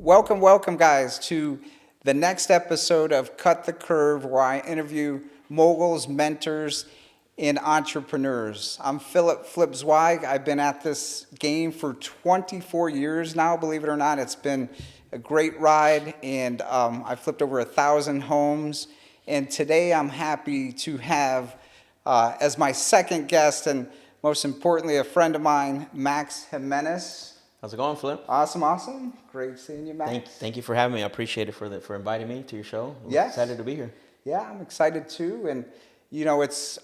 Welcome, guys, to the next episode of Cut the Curve, where I interview moguls, mentors, and entrepreneurs. I'm Philip Zweig. I've been at this game for 24 years now, believe it or not. It's been a great ride, and I flipped over 1,000 homes. And today I'm happy to have, as my second guest, and most importantly, a friend of mine, Max Jimenez. How's it going, Flip? Awesome. Great seeing you, Max. Thank you for having me. I appreciate it for inviting me to your show. Yes. Excited to be here. Yeah, I'm excited too. And, you know, it's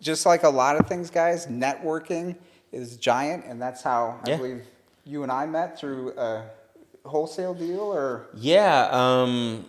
just like a lot of things, guys, networking is giant. And that's how I believe you and I met, through a wholesale deal, or? Yeah,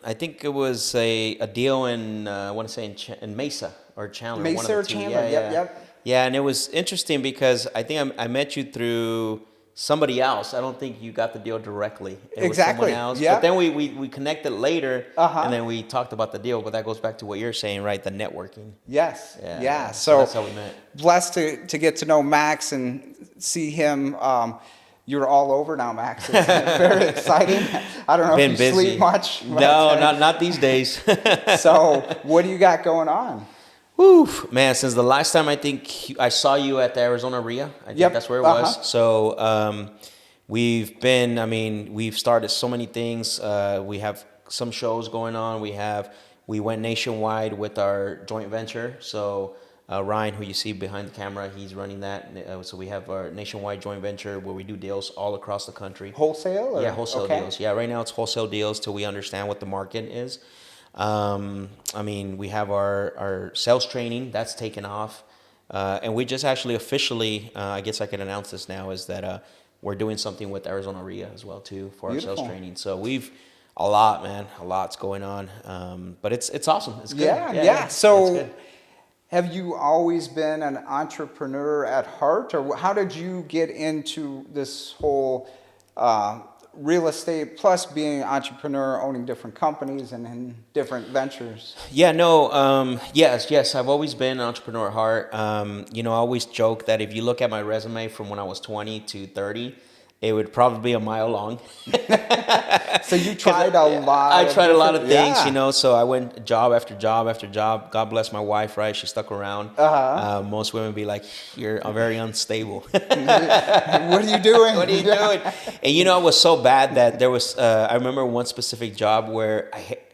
I think it was a deal in, I want to say in Mesa or Chandler. Mesa or Chandler, yep. Yeah, and it was interesting because I think I met you through somebody else. I don't think you got the deal directly. It was someone else. Yep. But then we connected later, and then we talked about the deal. But that goes back to what you're saying, right? The networking. Yes. Yeah. So that's how we met. Blessed to get to know Max and see him. You're all over now, Max. It's very exciting. I don't know if you sleep much. No, not these days. So what do you got going on? Whew, man, since the last time I think I saw you at the Arizona RIA, I think that's where it was. So we've started so many things. We have some shows going on. We went nationwide with our joint venture. So Ryan, who you see behind the camera, he's running that. So we have our nationwide joint venture where we do deals all across the country. Wholesale? Or? Yeah, wholesale deals. Yeah, right now it's wholesale deals till we understand what the market is. We have our sales training that's taken off, and we just actually officially, I guess I can announce this now, is that we're doing something with Arizona RIA as well too for our sales training. So we've a lot's going on, but it's awesome. It's good. Yeah. So have you always been an entrepreneur at heart, or how did you get into this whole real estate, plus being an entrepreneur, owning different companies and in different ventures? Yes. I've always been an entrepreneur at heart. I always joke that if you look at my resume from when I was 20 to 30, it would probably be a mile long. So you tried a lot. I tried a lot of things, so I went job after job after job. God bless my wife, right? She stuck around. Most women be like, you're very unstable. What are you doing? And it was so bad that there was, I remember one specific job where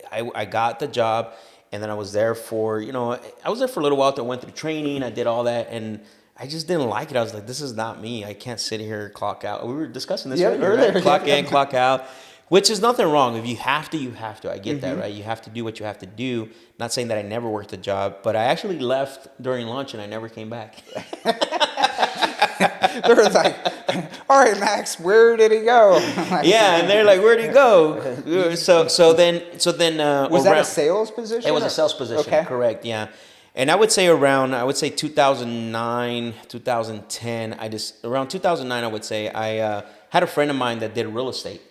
I got the job, and then I was there for, a little while. I went through training, I did all that, and I just didn't like it. I was like, this is not me. I can't sit here, clock out. We were discussing this earlier, right? Clock in, clock out, which is nothing wrong. If you have to, you have to. I get that, right? You have to do what you have to do. Not saying that I never worked a job, but I actually left during lunch and I never came back. They were like, all right, Max, where did he go? And they're like, where'd he go? So then was that a sales position? It was a sales position, correct, yeah. And I would say 2009, 2010, around 2009, I would say, I had a friend of mine that did real estate.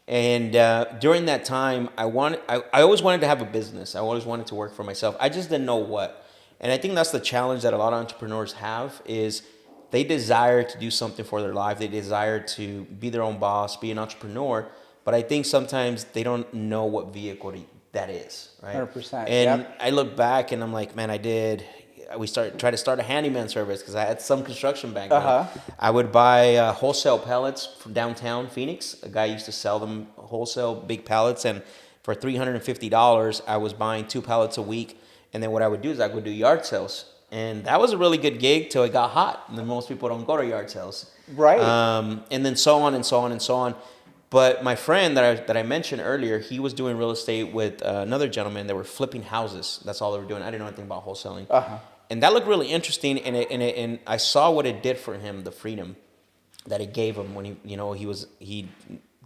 And during that time, I always wanted to have a business. I always wanted to work for myself. I just didn't know what. And I think that's the challenge that a lot of entrepreneurs have, is they desire to do something for their life. They desire to be their own boss, be an entrepreneur. But I think sometimes they don't know what vehicle that is, right? 100%. And I look back and I'm like, man, tried to start a handyman service because I had some construction background. I would buy wholesale pallets from downtown Phoenix. A guy used to sell them wholesale, big pallets, and for $350, I was buying 2 pallets a week. And then what I would do is I would do yard sales. And that was a really good gig till it got hot. And then most people don't go to yard sales. Right. And then so on and so on and so on. But my friend that I mentioned earlier, he was doing real estate with another gentleman. They were flipping houses. That's all they were doing. I didn't know anything about wholesaling. And that looked really interesting. And I saw what it did for him, the freedom that it gave him when he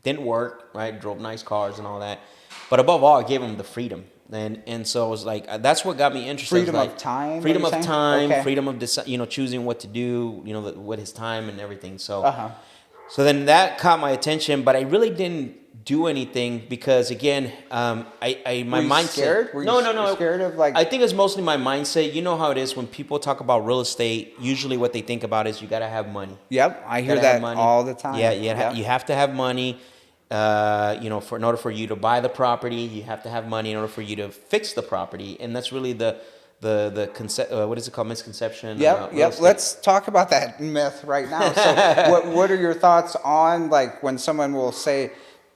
didn't work, right? Drove nice cars and all that. But above all, it gave him the freedom. And so it was like, that's what got me interested. Freedom of time. Freedom of time. Freedom of choosing what to do. With his time and everything. So. So then that caught my attention, but I really didn't do anything because, again, my mindset. Scared? No. Scared of I think it's mostly my mindset. You know how it is when people talk about real estate. Usually, what they think about is you got to have money. Yep, I hear that all the time. Yeah, you have to have money. in order for you to buy the property, you have to have money in order for you to fix the property, and that's really the concept. What is it called? Misconception. Yep, Real yep. estate. Let's talk about that myth right now. So, what are your thoughts on like when someone will say,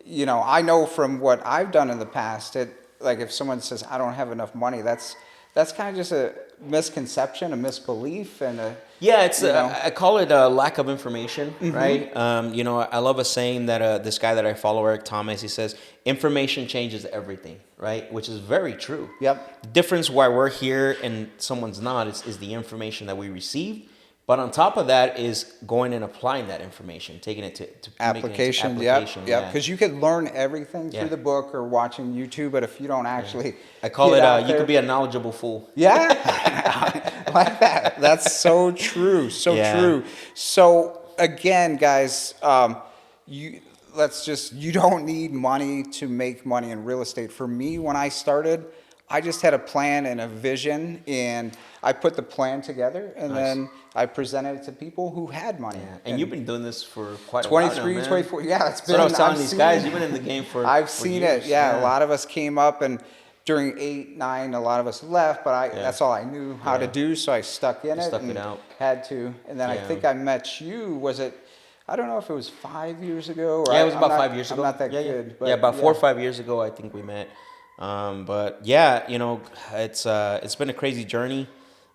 I know from what I've done in the past, like if someone says I don't have enough money, that's kind of just a misconception, a misbelief, and Yeah, it's I call it a lack of information, right? I love a saying that this guy that I follow, Eric Thomas, he says, information changes everything, right? Which is very true. Yep. The difference why we're here and someone's not is the information that we receive. But on top of that is going and applying that information, taking it to application. making it to application. Yep. Because you could learn everything through Yeah. the book or watching YouTube, but if you don't actually, I call get it out you there- could be a knowledgeable fool. Yeah, I like that. That's so true. So Yeah. true. So again, guys, you don't need money to make money in real estate. For me, when I started, I just had a plan and a vision, and I put the plan together, and then I presented it to people who had money. Yeah. And you've been doing this for quite a while now, 23, man. 24. Yeah, it's That's been. what I was telling I've these seen guys. it. You've been in the game for I've for seen years. it. Yeah, a lot of us came up, and during 8, 9, a lot of us left. But that's all I knew how to do, so I stuck in it. Stuck and it out. Had to, and then I think I met you. Was it? I don't know if it was 5 years ago. Or Yeah, it was I'm about not- 5 years ago. I'm not that yeah, good. Yeah, But yeah, about 4 or 5 years ago, I think we met. But yeah, it's been a crazy journey.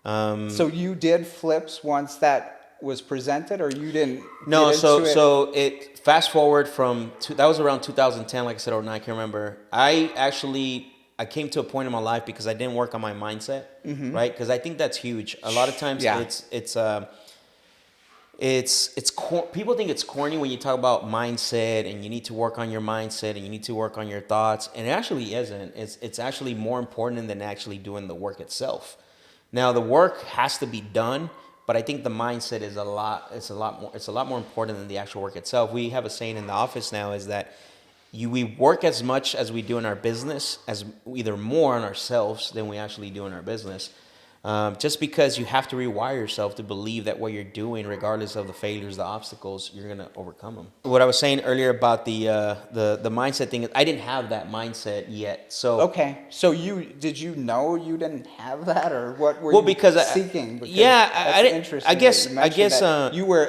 So you did flips once that was presented, or you didn't? No, get into it? so it fast forward that was around 2010, like I said, or 9, I can't remember. I came to a point in my life because I didn't work on my mindset, right? Because I think that's huge. A lot of times people think it's corny when you talk about mindset and you need to work on your mindset and you need to work on your thoughts, and it actually isn't. It's actually more important than actually doing the work itself. Now the work has to be done, but I think the mindset is a lot more important than the actual work itself. We have a saying in the office now is that we work as much as we do in our business, as either more on ourselves than we actually do in our business. Just because you have to rewire yourself to believe that what you're doing, regardless of the failures, the obstacles, you're gonna overcome them. What I was saying earlier about the mindset thing is I didn't have that mindset yet. So okay, so did you know you didn't have that, or what were you seeking? Because I didn't. Interesting I guess that you were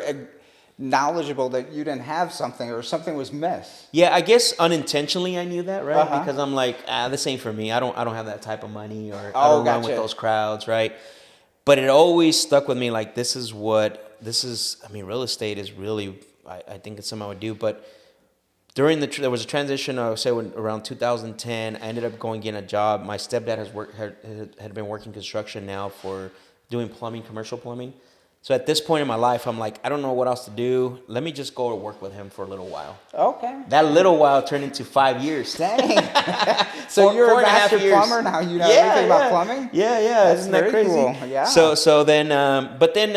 knowledgeable that you didn't have something, or something was missed. Yeah, I guess unintentionally I knew that, right? Uh-huh. Because I'm like, this ain't for me. I don't have that type of money, or I don't run with those crowds, right? But it always stuck with me. Like I mean, real estate is really. I think it's something I would do. But there was a transition. I would say around 2010, I ended up getting a job. My stepdad had been working construction now for doing plumbing, commercial plumbing. So at this point in my life, I'm like, I don't know what else to do. Let me just go to work with him for a little while. Okay. That little while turned into 5 years. Dang. So you're a master plumber now. You know everything about plumbing. Yeah. That's Isn't that very crazy? cool. Yeah. So then, but then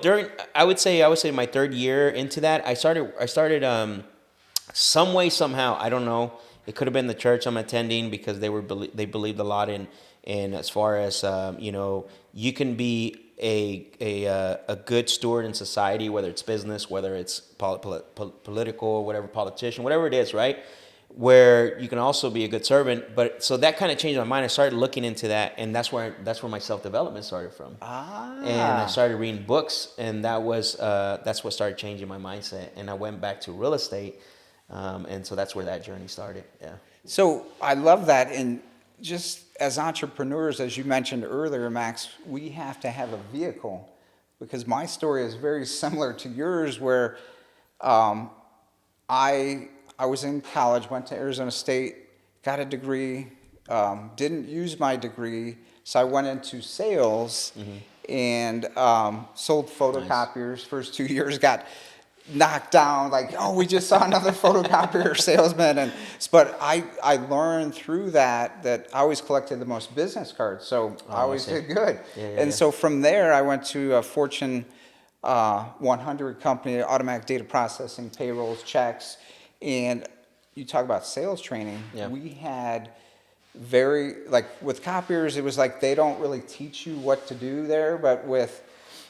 during I would say my third year into that, I started some way somehow, I don't know. It could have been the church I'm attending because they believed a lot in as far as you can be a good steward in society, whether it's business, whether it's political, whatever, politician, whatever it is, right? Where you can also be a good servant. But so that kind of changed my mind. I started looking into that, and that's where my self-development started from. And I started reading books, and that's what started changing my mindset. And I went back to real estate, and so that's where that journey started. Yeah. So I love that, and just as entrepreneurs, as you mentioned earlier, Max, we have to have a vehicle, because my story is very similar to yours, where I was in college, went to Arizona State, got a degree, didn't use my degree, so I went into sales and sold photocopiers. Nice. First 2 years got knocked down, like, oh, we just saw another photocopier salesman. But I learned through that I always collected the most business cards, so I always did good. And so from there, I went to a Fortune 100 company, automatic data processing, payrolls, checks. And you talk about sales training. Yeah. We had with copiers, it was like they don't really teach you what to do there, but with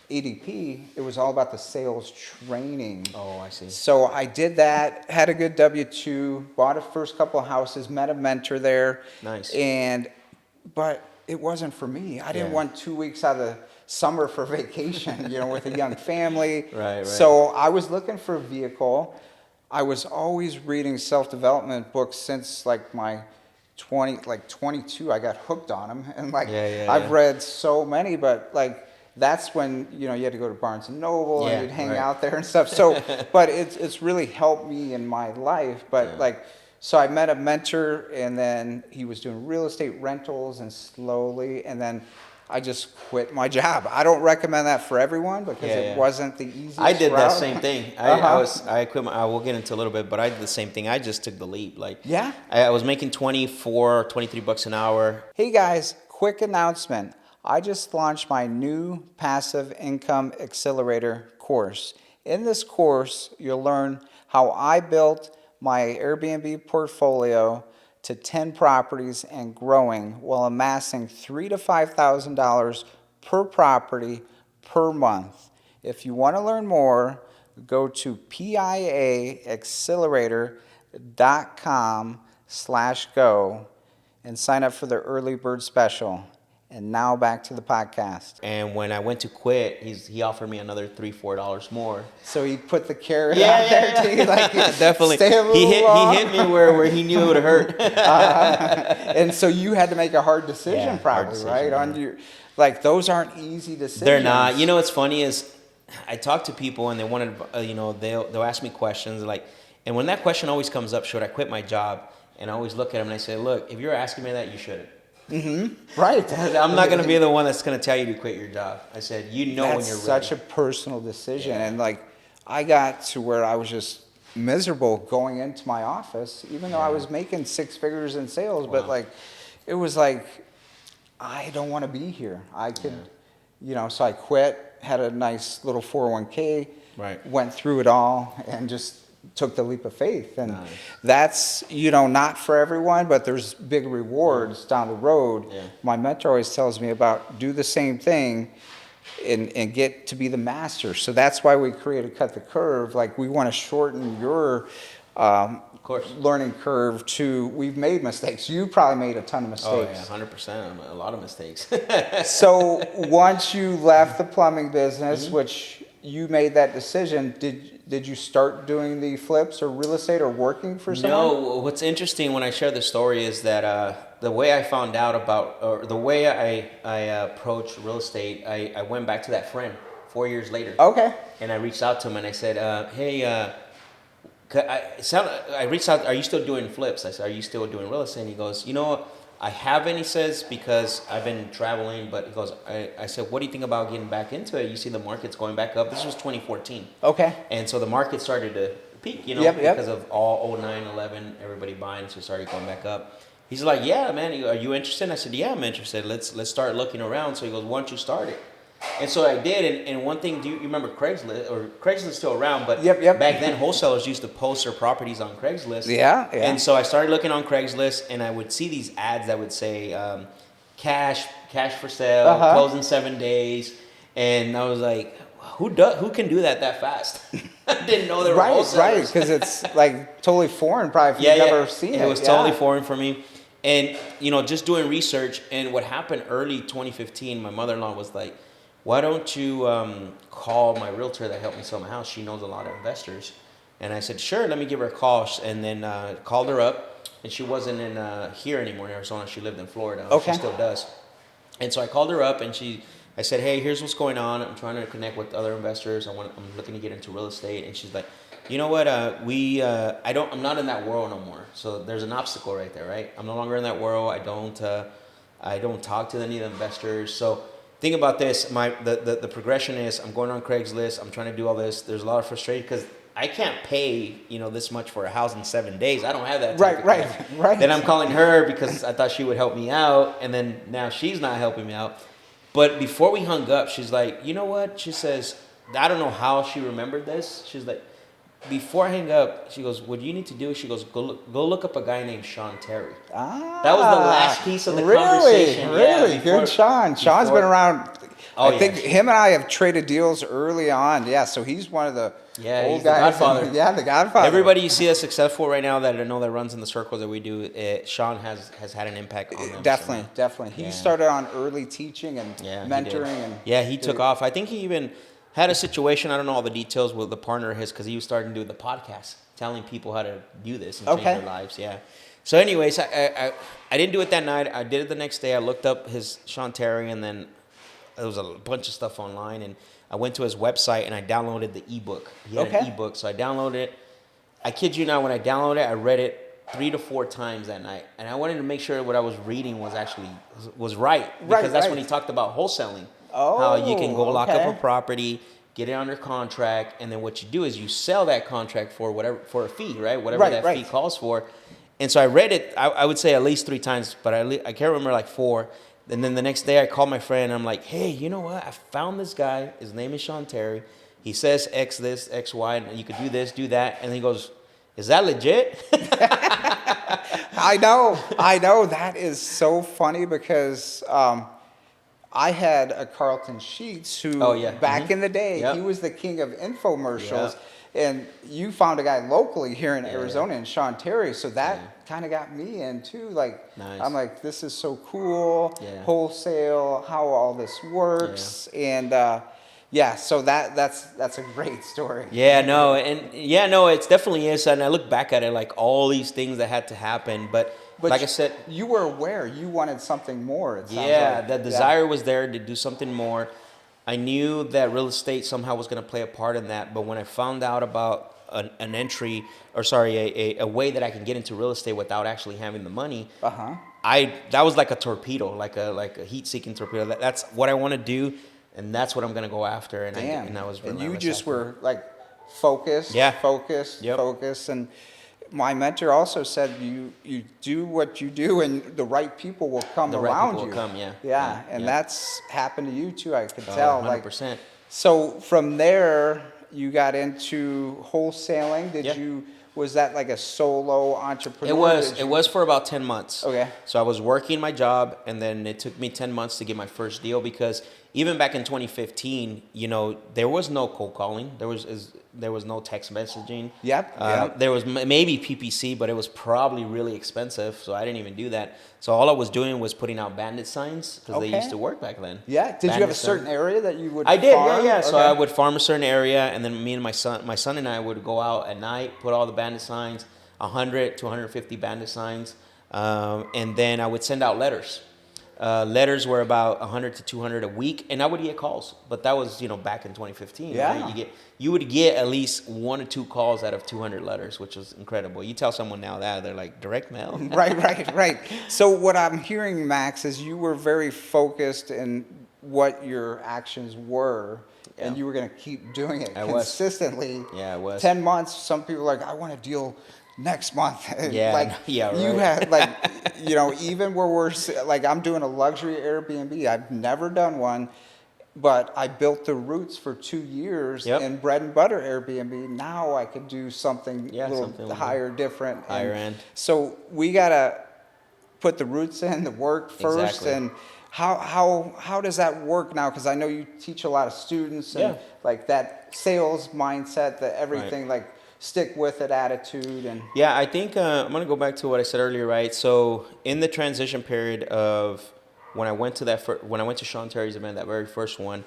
ADP, it was all about the sales training. Oh, I see. So I did that, had a good W-2, bought a first couple of houses, met a mentor there. Nice. But it wasn't for me. I didn't Yeah. want 2 weeks out of the summer for vacation, with a young family. Right. So I was looking for a vehicle. I was always reading self-development books since like my 22. I got hooked on them, and I've read so many, but that's when you had to go to Barnes and Noble and you'd hang out there and stuff. So, but it's really helped me in my life. But so I met a mentor, and then he was doing real estate rentals, and slowly, and then I just quit my job. I don't recommend that for everyone because it wasn't the easiest I did route. that same thing. I quit. I will get into a little bit, but I did the same thing. I just took the leap. I was making 24, 23 bucks an hour. Hey guys, quick announcement. I just launched my new Passive Income Accelerator course. In this course, you'll learn how I built my Airbnb portfolio to 10 properties and growing while amassing $3,000 to $5,000 per property per month. If you want to learn more, go to piaaccelerator.com/go and sign up for the early bird special. And now back to the podcast. And when I went to quit, he offered me another $3, $4 more. So he put the carrot out there to you, definitely. Stay a little He long. hit me where he knew it would hurt. And so you had to make a hard decision, probably, decision, right? yeah. On your, those aren't easy decisions. They're not. What's funny is I talk to people and they wanted, they'll ask me questions and when that question always comes up, should I quit my job? And I always look at them and I say, look, if you're asking me that, you shouldn't. Mm-hmm. Right. I'm not going to be the one that's going to tell you to quit your job. I said, when you're ready. That's such a personal decision. Yeah. And I got to where I was just miserable going into my office, even though I was making 6 figures in sales. Wow. But it was I don't want to be here. I could, so I quit, had a nice little 401k, went through it all and just took the leap of faith. And that's, not for everyone, but there's big rewards down the road. Yeah. My mentor always tells me about do the same thing and get to be the master. So that's why we created Cut the Curve. We want to shorten your learning curve to, we've made mistakes. You probably made a ton of mistakes. Oh, yeah, 100%. A lot of mistakes. So once you left the plumbing business, which you made that decision, did you start doing the flips or real estate or working for someone? No. What's interesting when I share the story is that the way I found out about, or the way I approached real estate, I went back to that friend 4 years later. Okay. And I reached out to him and I said, hey, I reached out, are you still doing flips? I said, are you still doing real estate? And he goes, I haven't, he says, because I've been traveling, but he goes, I said, what do you think about getting back into it? You see the market's going back up. This was 2014. Okay. And so the market started to peak, because of all 09, 11, everybody buying, so it started going back up. He's like, yeah, man, are you interested? And I said, yeah, I'm interested. Let's start looking around. So he goes, why don't you start it? And so I did, and one thing, do you remember Craigslist? Or Craigslist is still around, but back then wholesalers used to post their properties on Craigslist. Yeah. And so I started looking on Craigslist, and I would see these ads that would say, cash for sale, close in 7 days, and I was like, who can do that fast? I didn't know there were wholesalers. Right, because it's totally foreign, probably, if you've never seen it. It was totally foreign for me. And, just doing research, and what happened early 2015, my mother-in-law was like, why don't you call my realtor that helped me sell my house? She knows a lot of investors. And I said, sure, let me give her a call. And then called her up. And she wasn't in here anymore in Arizona. She lived in Florida. Okay. She still does. And so I called her up, and I said, hey, here's what's going on. I'm trying to connect with other investors. I'm looking to get into real estate. And she's like, you know what? I'm not in that world no more. So there's an obstacle right there, right? I'm no longer in that world. I don't talk to any of the investors. So think about this. The progression is I'm going on Craigslist. I'm trying to do all this. There's a lot of frustration because I can't pay this much for a house in 7 days. I don't have that. Right. Then I'm calling her because I thought she would help me out, and then now she's not helping me out. But before we hung up, she's like, you know what? She says, I don't know how she remembered this. She's like, before I hang up, she goes, what you need to do, she goes, go look up a guy named Sean Terry. That was the last piece of the conversation. Really? Good Sean. Sean's been around Oh, I think him and I have traded deals early on. Yeah, so he's one of the old he's the guys. godfather. Yeah, the godfather. Everybody you see that's successful right now that I know that runs in the circles that we do, Sean has had an impact on them. Definitely. He started on early teaching and mentoring. He took off. I think he even had a situation, I don't know all the details, with the partner of his, because he was starting to do the podcast, telling people how to do this and change their lives. Yeah. So anyways, I didn't do it that night. I did it the next day. I looked up his Sean Terry, and then there was a bunch of stuff online, and I went to his website and I downloaded the ebook. He had an ebook, so I downloaded it. I kid you not, when I downloaded it, I read it 3 to 4 times that night, and I wanted to make sure what I was reading was actually right, because that's when he talked about wholesaling. How you can go lock up a property, get it under contract, and then what you do is you sell that contract for a fee, right? Whatever that fee calls for. And so I read it, I would say at least 3 times, but I can't remember, like 4. And then the next day I called my friend and I'm like, hey, you know what? I found this guy. His name is Sean Terry. He says X this, X, Y, and you could do this, do that. And he goes, is that legit? I know. That is so funny because I had a Carlton Sheets who back in the day, he was the king of infomercials. And you found a guy locally here in Arizona, in Sean Terry, so that kind of got me in too. Like, I'm like, this is so cool. Wholesale, how all this works, and so that's a great story. It definitely is. And I look back at it like all these things that had to happen, but like I said, you were aware you wanted something more. It sounds like. The desire was there to do something more. I knew that real estate somehow was going to play a part in that, but when I found out about a way that I can get into real estate without actually having the money, that was like a torpedo, like a heat-seeking torpedo. That's what I want to do, and that's what I'm going to go after. And I was relentless. And you just were like focused, focused, and my mentor also said you do what you do and the right people will come around you. And that's happened to you too, I could tell. 100%. So from there you got into wholesaling. Was that like a solo entrepreneur? It was for about 10 months. Okay. So I was working my job, and then it took me 10 months to get my first deal, because even back in 2015, there was no cold calling. There was no text messaging. There was maybe PPC, but it was probably really expensive, so I didn't even do that. So all I was doing was putting out bandit signs, because they used to work back then. Yeah. Did you have a certain area that you would? I did. Farm? Yeah. So I would farm a certain area, and then me and my son and I would go out at night, put all the bandit signs, 100 to 150 bandit signs, and then I would send out letters. Letters were about 100 to 200 a week, and I would get calls. But that was, back in 2015. Yeah. Right? You would get at least 1 or 2 calls out of 200 letters, which was incredible. You tell someone now that, they're like, direct mail? Right. So what I'm hearing, Max, is you were very focused in what your actions were, and you were going to keep doing it consistently. I was. 10 months, some people are like, I want a deal next month. You had even where we're like, I'm doing a luxury Airbnb. I've never done one, but I built the roots for 2 years in bread and butter Airbnb. Now I could do something a little higher, different, higher end. So we gotta put the roots in, the work first. Exactly. And how does that work now? Because I know you teach a lot of students and like that sales mindset, that everything like stick with it attitude. And I think I'm gonna go back to what I said earlier, right? So in the transition period of when I went to Sean Terry's event, that very first one,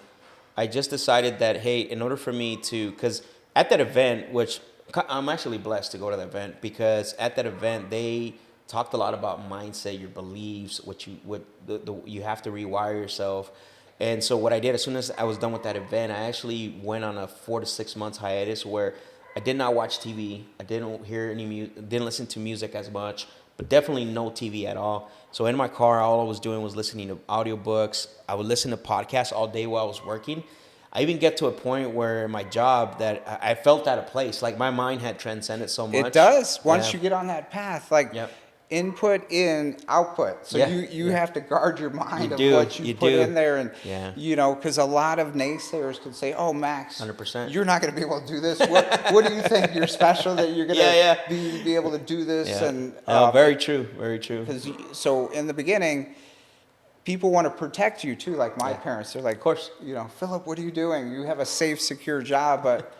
I just decided that, hey, in order for me to, because at that event, which I'm actually blessed to go to that event, because at that event they talked a lot about mindset, your beliefs, you have to rewire yourself. And so what I did, as soon as I was done with that event, I actually went on a 4 to 6 months hiatus where I did not watch TV. I didn't hear any music, didn't listen to music as much, but definitely no TV at all. So in my car, all I was doing was listening to audiobooks. I would listen to podcasts all day while I was working. I even get to a point where in my job that I felt out of place. Like my mind had transcended so much. It does. Once you get on that path, like input in, output. So you have to guard your mind of what you put in there. And, because a lot of naysayers could say, oh, Max, 100%. You're not going to be able to do this. What do you think? You're special that you're going to be able to do this? And very true. Very true. So in the beginning, people want to protect you too, like my parents. They're like, Of course. you know, Philip, what are you doing? You have a safe, secure job, but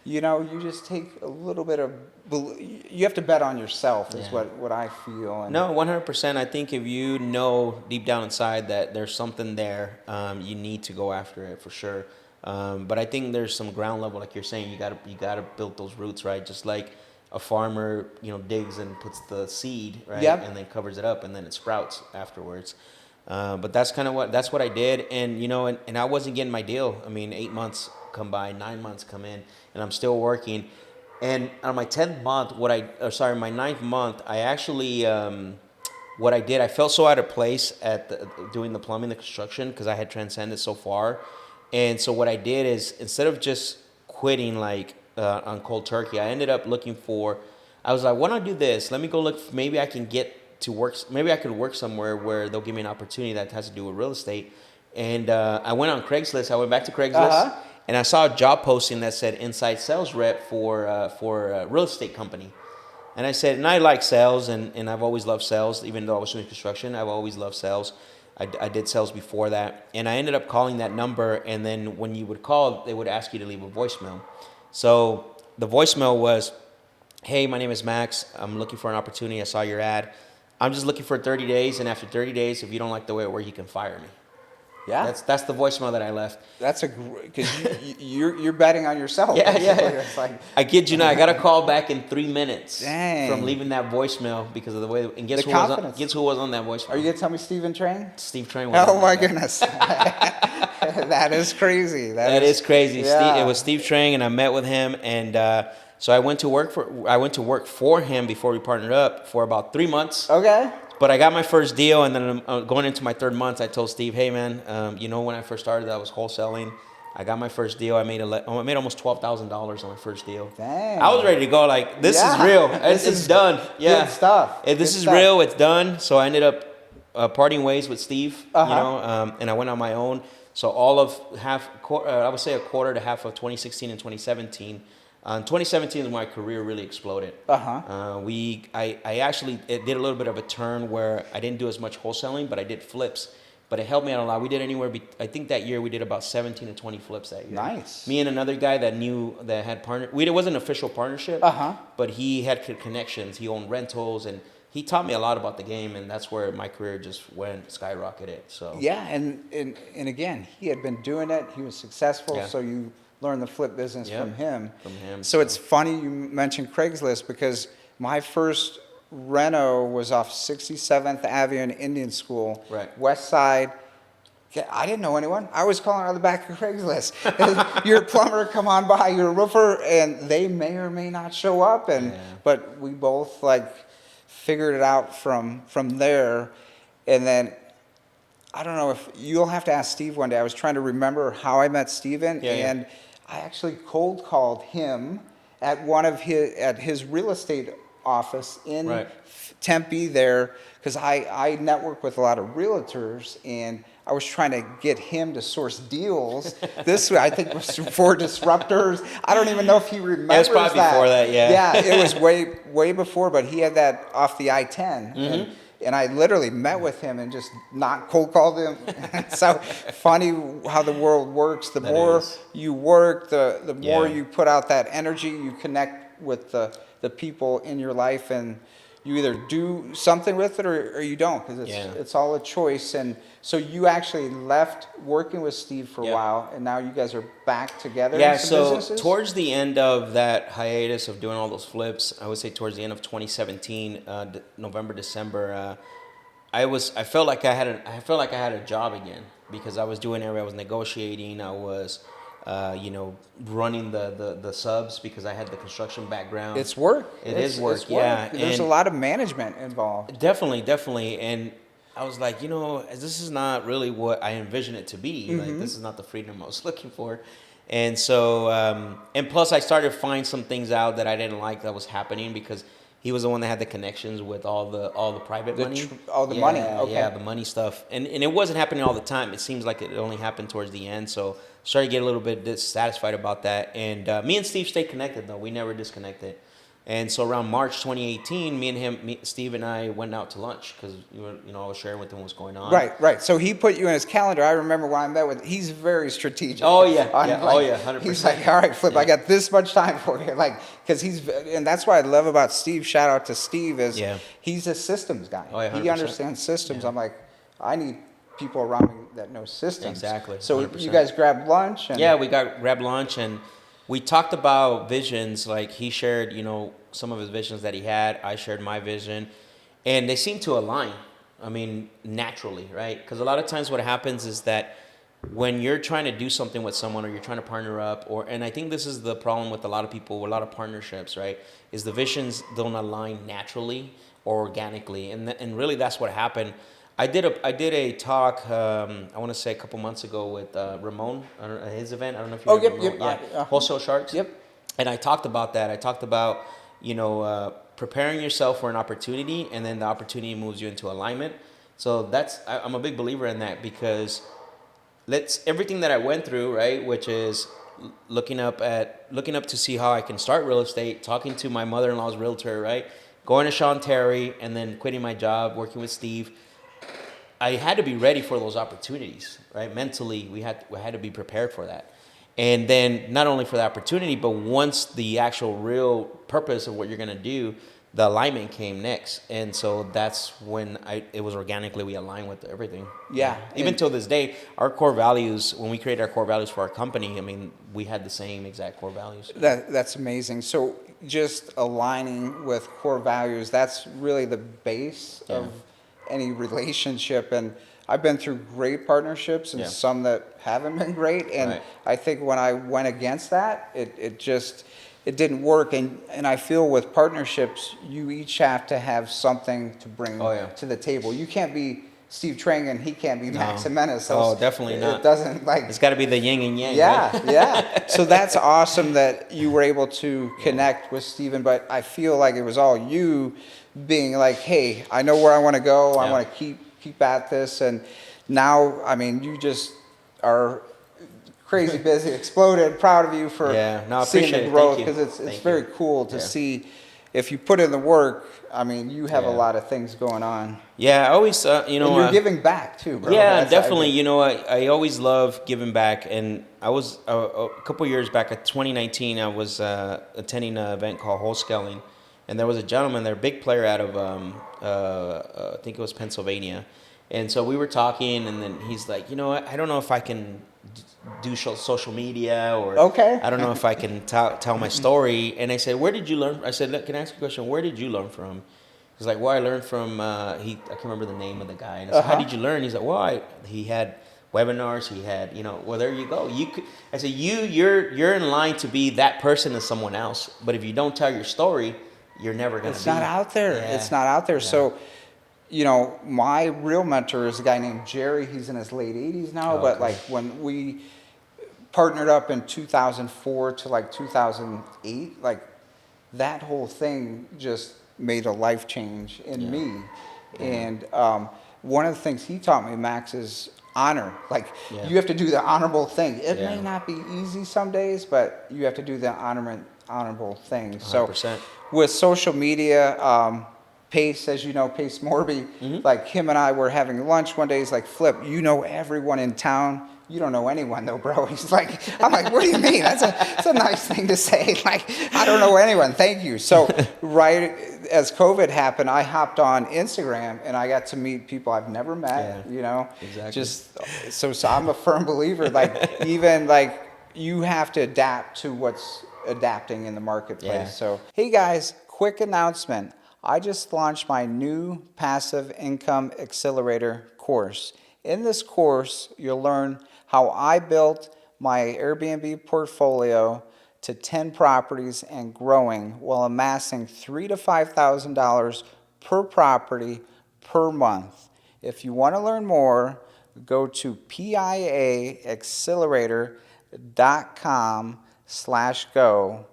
you know, you just take a little bit of, you have to bet on yourself is what I feel. And No, 100%. I think if you know deep down inside that there's something there, you need to go after it for sure. But I think there's some ground level, like you're saying, you gotta build those roots, right? Just like a farmer, you know, digs and puts the seed, right, and then covers it up, and then it sprouts afterwards. But that's kind of that's what I did, and you know, and I wasn't getting my deal. I mean, 8 months come by, 9 months come in, and I'm still working. And on my 10th month, my 9th month, I actually, what I did, I felt so out of place at doing the plumbing, the construction, because I had transcended so far. And so what I did is, instead of just quitting like on cold turkey, I ended up looking for, I was like, why don't I do this? Let me go look, maybe I can get to work, maybe I could work somewhere where they'll give me an opportunity that has to do with real estate. And I went on Craigslist. I went back to Craigslist. And I saw a job posting that said inside sales rep for a real estate company. And I said, and I like sales, and I've always loved sales, even though I was doing construction. I've always loved sales. I did sales before that. And I ended up calling that number, and then when you would call, they would ask you to leave a voicemail. So the voicemail was, hey, my name is Max. I'm looking for an opportunity. I saw your ad. I'm just looking for 30 days, and after 30 days, if you don't like the way it works, you can fire me. Yeah, that's the voicemail that I left. That's a because you're betting on yourself. Yeah. It's like, I kid you not, I got a call back in 3 minutes. Dang. From leaving that voicemail because of the way. And guess who was on that voicemail? Are you gonna tell me Stephen Train? Steve Train was. Oh my goodness, that is crazy. That is crazy. Yeah. It was Steve Train, and I met with him, and so I went to work for him before we partnered up for about 3 months. Okay. But I got my first deal, and then going into my 3rd month, I told Steve, "Hey, man, you know when I first started, I was wholesaling. I got my first deal. I made almost $12,000 on my first deal. Dang. I was ready to go. Like this is real. It's done. Yeah, good stuff. This is real. It's done. So I ended up parting ways with Steve. You know, and I went on my own. So all of I would say a quarter to half of 2016 and 2017. 2017 is when my career really exploded. I actually did a little bit of a turn where I didn't do as much wholesaling, but I did flips. But it helped me out a lot. We did I think that year we did about 17 to 20 flips that year. Nice. Me and another guy that had partner. It wasn't an official partnership, but he had connections. He owned rentals, and he taught me a lot about the game, and that's where my career just skyrocketed. So yeah, and again, he had been doing it. He was successful, so you learn the flip business from him. So it's funny you mentioned Craigslist because my first reno was off 67th Avenue in Indian School, West Side. I didn't know anyone. I was calling out of the back of Craigslist. You're a plumber, come on by. You're a roofer, and they may or may not show up. But we both figured it out from there, and then. I don't know if you'll have to ask Steve one day. I was trying to remember how I met Steven, and I actually cold called him at his real estate office in Tempe there, because I network with a lot of realtors, and I was trying to get him to source deals. This I think was for disruptors. I don't even know if he remembers that. It was probably before that, Yeah, it was way before, but he had that off the I-10. And I literally met with him and just not cold called him. So funny how the world works. The more you work, the more you put out that energy, you connect with the people in your life, and you either do something with it or you don't, because it's all a choice. And so you actually left working with Steve for a while, and now you guys are back together. Yeah, so towards the end of that hiatus of doing all those flips, I would say towards the end of 2017, November, December, I felt like I had a job again, because I was doing everything. I was negotiating. I was running the subs, because I had the construction background. It's work. It is work. There's a lot of management involved. Definitely. And I was like, this is not really what I envisioned it to be. Like, this is not the freedom I was looking for. And so, and plus I started to find some things out that I didn't like that was happening, because he was the one that had the connections with all the private money. All the money. Okay. Yeah, the money stuff. And it wasn't happening all the time. It seems like it only happened towards the end. So started to get a little bit dissatisfied about that. And me and Steve stayed connected, though. We never disconnected. And so around March 2018, Steve and I went out to lunch because I was sharing with him what's going on. Right. So he put you in his calendar. I remember when I met with. He's very strategic. Oh yeah, on, yeah, like, 100%. He's like, all right, Flip, I got this much time for you, like, because and that's what I love about Steve. Shout out to Steve is he's a systems guy. Oh, yeah, 100%. He understands systems. I'm like, I need people around me that know systems. Exactly. So 100%. you guys grabbed lunch. And we grabbed lunch and we talked about visions. Like he shared, some of his visions that he had. I shared my vision, and they seem to align. I mean, naturally, right? Because a lot of times what happens is that when you're trying to do something with someone or you're trying to partner up, and I think this is the problem with a lot of people, a lot of partnerships, right? Is the visions don't align naturally or organically, and really that's what happened. I did a talk, I want to say a couple months ago with Ramon at his event. I don't know if you know Ramon. Wholesale Sharks. Yep. And I talked about that. I talked about, preparing yourself for an opportunity, and then the opportunity moves you into alignment. So I'm a big believer in that because everything that I went through, right, which is looking up to see how I can start real estate, talking to my mother-in-law's realtor, right, going to Sean Terry, and then quitting my job, working with Steve. I had to be ready for those opportunities, right? Mentally, we had to be prepared for that. And then not only for the opportunity, but once the actual real purpose of what you're going to do, the alignment came next. And so that's when it was organically we aligned with everything. Yeah. Even till this day, our core values, when we created our core values for our company, I mean, we had the same exact core values. That's amazing. So just aligning with core values, that's really the base of any relationship. And I've been through great partnerships and some that haven't been great. And I think when I went against that, it didn't work. And I feel with partnerships, you each have to have something to bring to the table. You can't be Steve Trang and he can't be Max Jimenez. So definitely not. It doesn't it's got to be the yin and yang. Yeah. So that's awesome that you were able to connect with Steven, but I feel like it was all you being like, hey, I know where I want to go. I want to keep at this. And now, I mean, you just are crazy busy, exploded, proud of you for seeing the growth, because it's very cool to see if you put in the work. I mean, you have a lot of things going on. Yeah, I always, and you're giving back too, bro. Yeah, definitely. I always love giving back. And I was, a couple years back, in 2019, I was attending an event called Wholesaling. And there was a gentleman there, big player out of, I think it was Pennsylvania. And so we were talking, and then he's like, I don't know if I can do social media, or I don't know if I can tell my story. And I said, where did you learn? I said, look, can I ask you a question? Where did you learn from? He's like, well, I learned from, I can't remember the name of the guy. And I said, how did you learn? He's like, well, he had webinars. He had, well, there you go. I said, you're in line to be that person to someone else. But if you don't tell your story, you're never going to be. It's not out there. Yeah. It's not out there. Yeah. So, my real mentor is a guy named Jerry. He's in his late 80s now. But like when we partnered up in 2004 to like 2008, like that whole thing just made a life change in me. And one of the things he taught me, Max, is honor. Like you have to do the honorable thing. It may not be easy some days, but you have to do the honorable thing. 100%. So with social media, Pace, as you know, Pace Morby, like him and I were having lunch one day. He's like, Flip, you know everyone in town. You don't know anyone though, bro. He's like, I'm like, what do you mean? That's a nice thing to say. Like, I don't know anyone. Thank you. So right as COVID happened, I hopped on Instagram and I got to meet people I've never met, Exactly. Just so I'm a firm believer, like even like you have to adapt to what's adapting in the marketplace. Yeah. So, hey guys, quick announcement. I just launched my new Passive Income Accelerator course. In this course, you'll learn how I built my Airbnb portfolio to 10 properties and growing while amassing $3,000 to $5,000 per property per month. If you want to learn more, go to piaaccelerator.com/go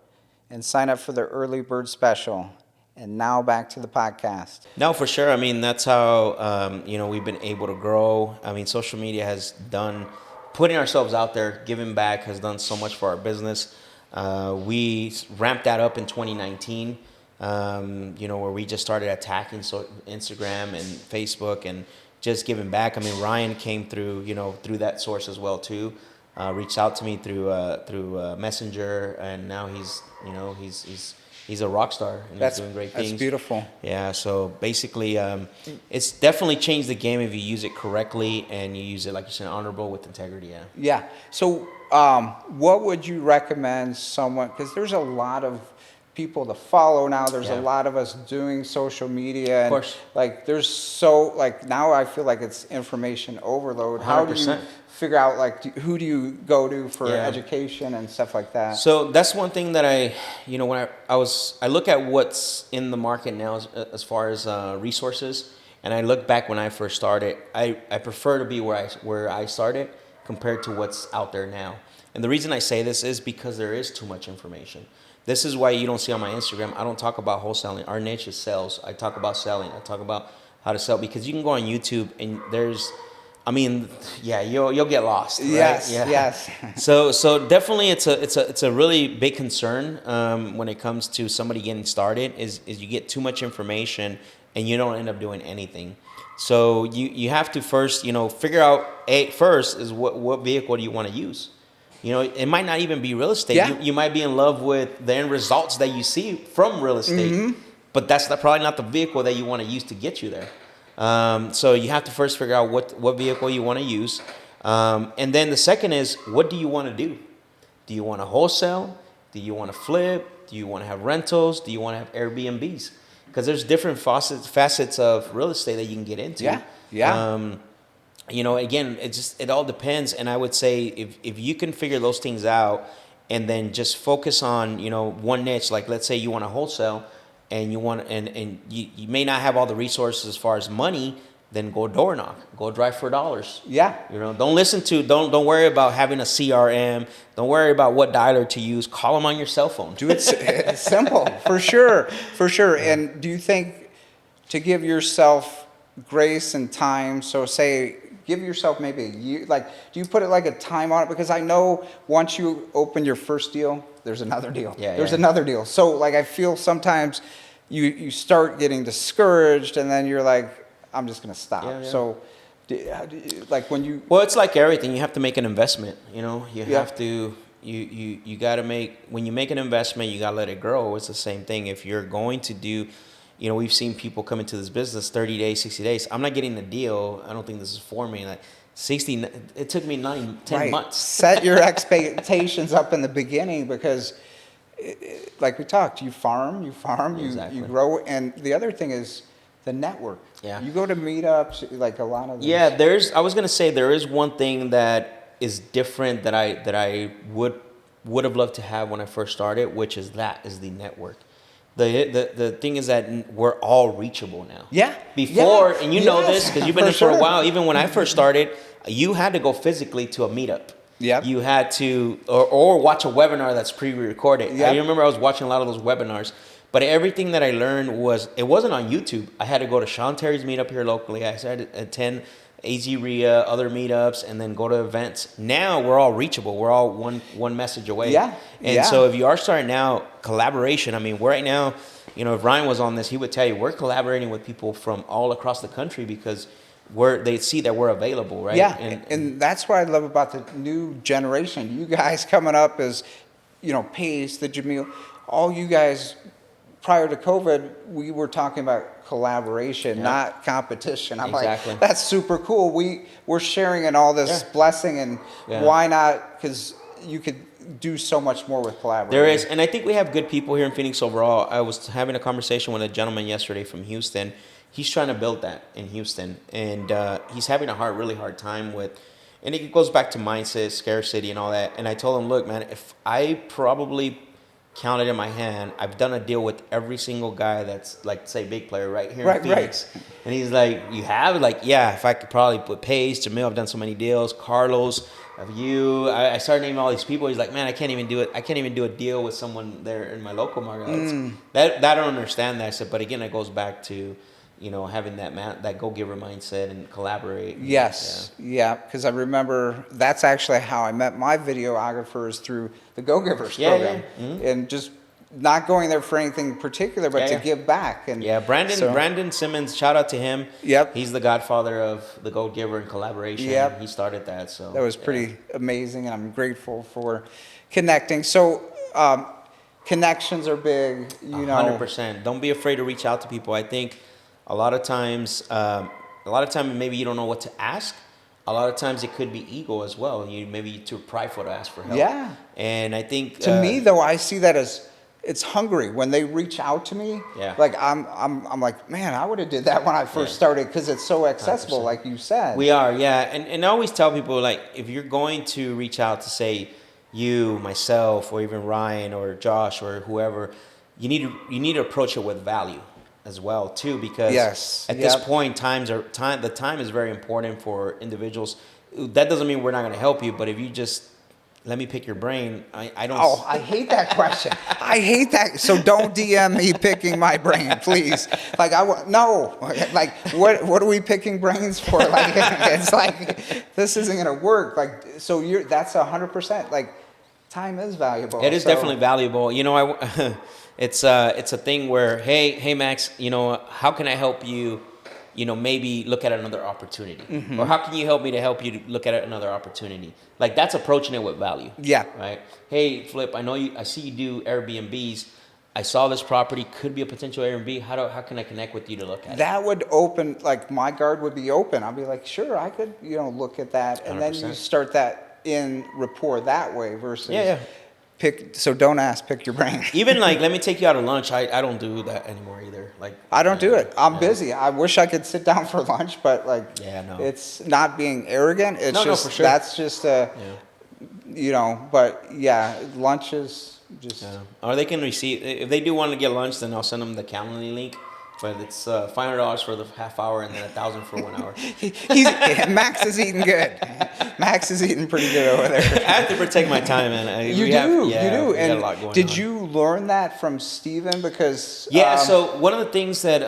and sign up for the early bird special. And now back to the podcast. No, for sure. I mean, that's how, we've been able to grow. I mean, social media has done, putting ourselves out there, giving back has done so much for our business. We ramped that up in 2019. where we just started attacking Instagram and Facebook and just giving back. I mean, Ryan came through, through that source as well too. Reached out to me through Messenger, and now he's a rock star and he's doing great things. That's beautiful. Yeah. So basically, it's definitely changed the game if you use it correctly and you use it, like you said, honorable with integrity. Yeah. Yeah. So, what would you recommend someone? Because there's a lot of people to follow now. There's a lot of us doing social media, and of course. like now I feel like it's information overload. 100%. How do you figure out who do you go to for education and stuff like that? So that's one thing that when I look at what's in the market now as far as resources, and I look back when I first started. I prefer to be where I started compared to what's out there now. And the reason I say this is because there is too much information. This is why you don't see on my Instagram, I don't talk about wholesaling. Our niche is sales. I talk about selling. I talk about how to sell, because you can go on YouTube and you'll get lost. Right? Yes. So definitely it's a really big concern when it comes to somebody getting started is you get too much information and you don't end up doing anything. So you have to first, figure out first is what vehicle do you want to use. It might not even be real estate. Yeah. You might be in love with the end results that you see from real estate, but that's probably not the vehicle that you want to use to get you there. So you have to first figure out what vehicle you want to use. And then the second is, what do you want to do? Do you want to wholesale? Do you want to flip? Do you want to have rentals? Do you want to have Airbnbs? Because there's different facets of real estate that you can get into. Yeah. Again, it all depends. And I would say if you can figure those things out and then just focus on, one niche, like let's say you want to wholesale and you may not have all the resources as far as money, then go door knock, go drive for dollars. Yeah. Don't worry about having a CRM. Don't worry about what dialer to use. Call them on your cell phone. Do it's simple, for sure. And do you think to give yourself grace and time, so say give yourself maybe a year, do you put it like a time on it? Because I know once you open your first deal, there's another deal. There's another deal. So I feel sometimes you start getting discouraged and then you're like, I'm just going to stop. Yeah. So when you... Well, it's like everything. You have to make an investment, you have to, you got to when you make an investment, you got to let it grow. It's the same thing. If you're going to do, we've seen people come into this business 30 days, 60 days. I'm not getting a deal. I don't think this is for me. It took me 10 months. Set your expectations up in the beginning because like we talked, you farm, Exactly. you grow. And the other thing is the network. Yeah. You go to meetups, a lot of those. Yeah, I was going to say there is one thing that is different that I would have loved to have when I first started, which is the network. The thing is that we're all reachable now. Yeah. Before, and know this because you've been in for a while, even when I first started, you had to go physically to a meetup. Yeah. You had to, or watch a webinar that's pre-recorded. Yep. I remember I was watching a lot of those webinars, but everything that I learned it wasn't on YouTube. I had to go to Sean Terry's meetup here locally. I had to attend AZ RIA, other meetups, and then go to events. Now we're all reachable. We're all one message away. Yeah. And so if you are starting now, collaboration, we're right now, if Ryan was on this, he would tell you, we're collaborating with people from all across the country because they see that we're available, right? Yeah, and that's what I love about the new generation. You guys coming up as, Pace, the Jamil, all you guys, prior to COVID, we were talking about collaboration, not competition. I'm exactly. like, that's super cool. We're sharing in all this blessing, and why not? Because you could do so much more with collaboration. There is, and I think we have good people here in Phoenix overall. I was having a conversation with a gentleman yesterday from Houston. He's trying to build that in Houston, and he's having a really hard time with, and it goes back to mindset, scarcity, and all that. And I told him, look, man, if I probably counted in my hand, I've done a deal with every single guy that's say big player right here in Phoenix. Right. And he's like, you have? If I could probably put Pace, Jamil, I've done so many deals, Carlos, of you. I started naming all these people. He's like, man, I can't even do it. I can't even do a deal with someone there in my local market. That I don't understand that. I said, but again, it goes back to, having that go-giver mindset and collaborate. Yes. Yeah. Because I remember that's actually how I met my videographers through the Go-Givers program. Yeah. Mm-hmm. And just not going there for anything particular, but to give back. And yeah, Brandon Simmons, shout out to him. Yep. He's the godfather of the Gold Giver and collaboration. Yep. He started that. So that was pretty amazing, and I'm grateful for connecting. So connections are big, you know. 100%. Don't be afraid to reach out to people. I think a lot of times maybe you don't know what to ask. A lot of times it could be ego as well. You maybe too prideful to ask for help. Yeah. And I think to me though, I see that as it's hungry when they reach out to me. Yeah. Like I'm like, man, I would have did that when I first started because it's so accessible, 100%. like you said. We are, yeah. And I always tell people, like, if you're going to reach out to say you, myself, or even Ryan or Josh or whoever, you need to approach it with value as well too, because at this point the time is very important for individuals. That doesn't mean we're not going to help you, but if you just let me pick your brain, I don't. Oh, I hate that question. I hate that. So don't DM me picking my brain, please. Like no. Like what are we picking brains for? Like it's like this isn't gonna work. Like so that's 100%. Like time is valuable. It is definitely valuable. You know, it's a thing where hey Max, you know, how can I help you? You know, maybe look at another opportunity, or how can you help me to help you to look at another opportunity? Like that's approaching it with value. Yeah. Right. Hey, Flip, I see you do Airbnbs. I saw this property could be a potential Airbnb. How can I connect with you to look at it? That would open, like my guard would be open. I'd be like, sure, I could, look at that, and 100%. then you start that in rapport that way versus pick. So don't ask, pick your brain. Even like, let me take you out to lunch. I don't do that anymore either. Like I don't do it. I'm busy. I wish I could sit down for lunch, but like, it's not being arrogant. It's just, for sure. That's just but yeah, lunch is just. Yeah. Or they can receive, if they do want to get lunch, then I'll send them the Calendly link. But it's $500 for the half hour and then $1,000 for 1 hour. Max is eating good. Max is eating pretty good over there. I have to protect my time, man. You do. And got a lot going did on. you learn that from Steven? Because so one of the things that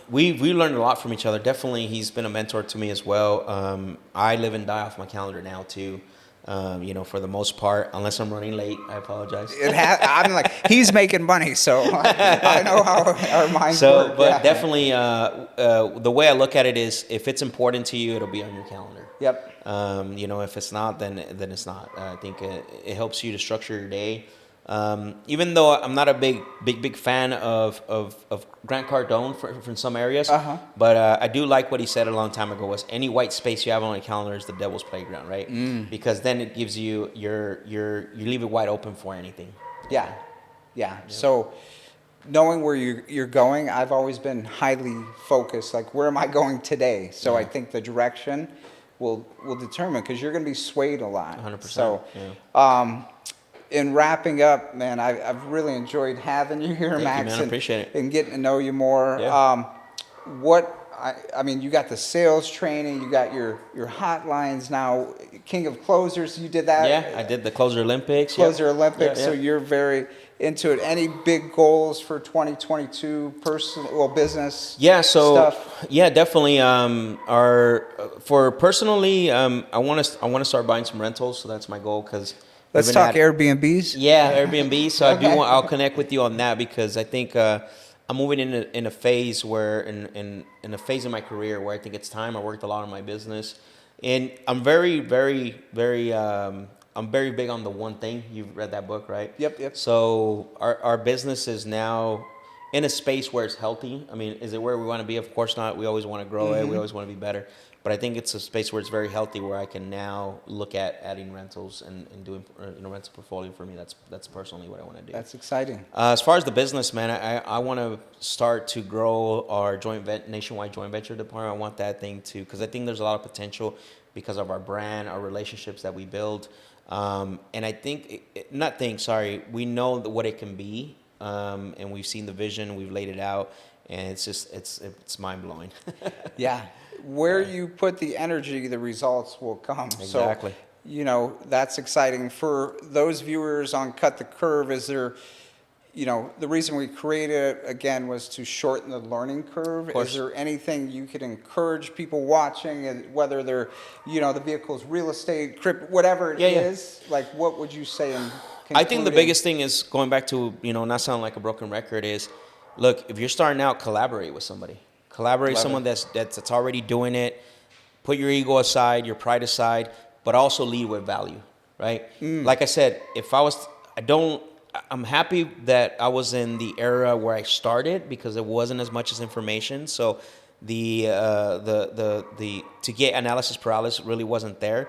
we learned a lot from each other. Definitely, he's been a mentor to me as well. I live and die off my calendar now too. For the most part, unless I'm running late, I apologize. I'm like, he's making money, so I know how our minds work. But definitely, the way I look at it is, if it's important to you, it'll be on your calendar. Yep. If it's not, then it's not. I think it helps you to structure your day. Even though I'm not a big fan of Grant Cardone for some areas, but I do like what he said a long time ago, was any white space you have on your calendar is the devil's playground, right? Because then it gives you you leave it wide open for anything. Yeah. So knowing where you're going, I've always been highly focused, like where am I going today? So I think the direction will determine, because you're going to be swayed a lot. 100%. So in wrapping up, man, I've really enjoyed having you here, Max. Thank you, man. I appreciate it. And getting to know you more. Yeah. I mean, you got the sales training, you got your hotlines now, King of Closers, you did that. Yeah, I did the Closer Olympics. Olympics, Yeah. so you're very into it. Any big goals for 2022, business stuff? Yeah, definitely. For personally, I want to start buying some rentals, so that's my goal, because let's talk Airbnbs. Yeah, Airbnb. So I'll connect with you on that, because I think I'm moving in a phase where in a phase in my career where I think it's time. I worked a lot on my business, and I'm very big on the one thing. You've read that book, right? Yep. So our business is now in a space where it's healthy. I mean, is it where we want to be? Of course not. We always want to grow it. We always want to be better. But I think it's a space where it's very healthy, where I can now look at adding rentals and doing rental portfolio for me. That's personally what I want to do. That's exciting. As far as the business, man, I want to start to grow our nationwide joint venture department. I want that thing to, because I think there's a lot of potential because of our brand, our relationships that we build. And I think, we know what it can be, and we've seen the vision, we've laid it out, and it's just, it's mind-blowing. Yeah. Where you put the energy, the results will come. Exactly. So, that's exciting. For those viewers on Cut the Curve, is there, the reason we created it, again, was to shorten the learning curve. Is there anything you could encourage people watching, and whether they're, the vehicle's real estate, crypto, whatever it is, like what would you say in I think the concluding. biggest thing is going back to, not sounding like a broken record is, look, if you're starting out, collaborate with somebody. Collaborate with Love someone it. that's already doing it. Put your ego aside, your pride aside, but also lead with value, right? Like I said, I'm happy that I was in the era where I started because it wasn't as much as information. So the to get analysis paralysis really wasn't there.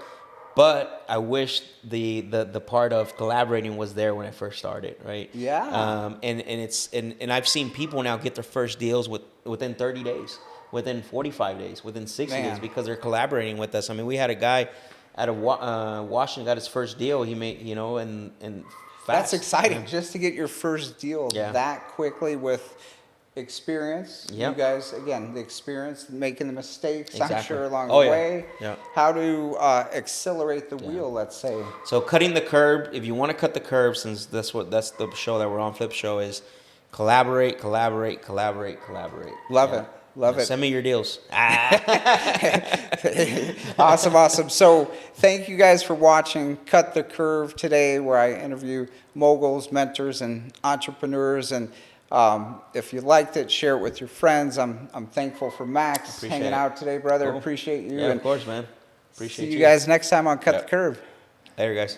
But I wish the part of collaborating was there when I first started, right? Yeah. And I've seen people now get their first deals within 30 days, within 45 days, within 60 days Man. because they're collaborating with us. I mean, we had a guy out of Washington got his first deal. He made, and fast. That's exciting, just to get your first deal Yeah. that quickly with experience. Yep. You guys, again, the experience, making the mistakes, I'm Exactly. sure, along Oh, the yeah. way. Yeah. How to accelerate the wheel, let's say. So cutting the curb, if you want to cut the curb, since that's the show that we're on, Flip Show, is collaborate, collaborate, collaborate, collaborate. Love it. Love it. Send me your deals. Awesome. So thank you guys for watching Cut the Curve today, where I interview moguls, mentors, and entrepreneurs. And if you liked it, share it with your friends. I'm thankful for Max Appreciate hanging it. out today, brother. Cool. Appreciate you. Yeah, and of course, man. Appreciate see you guys next time on Cut the Curve. Later, guys.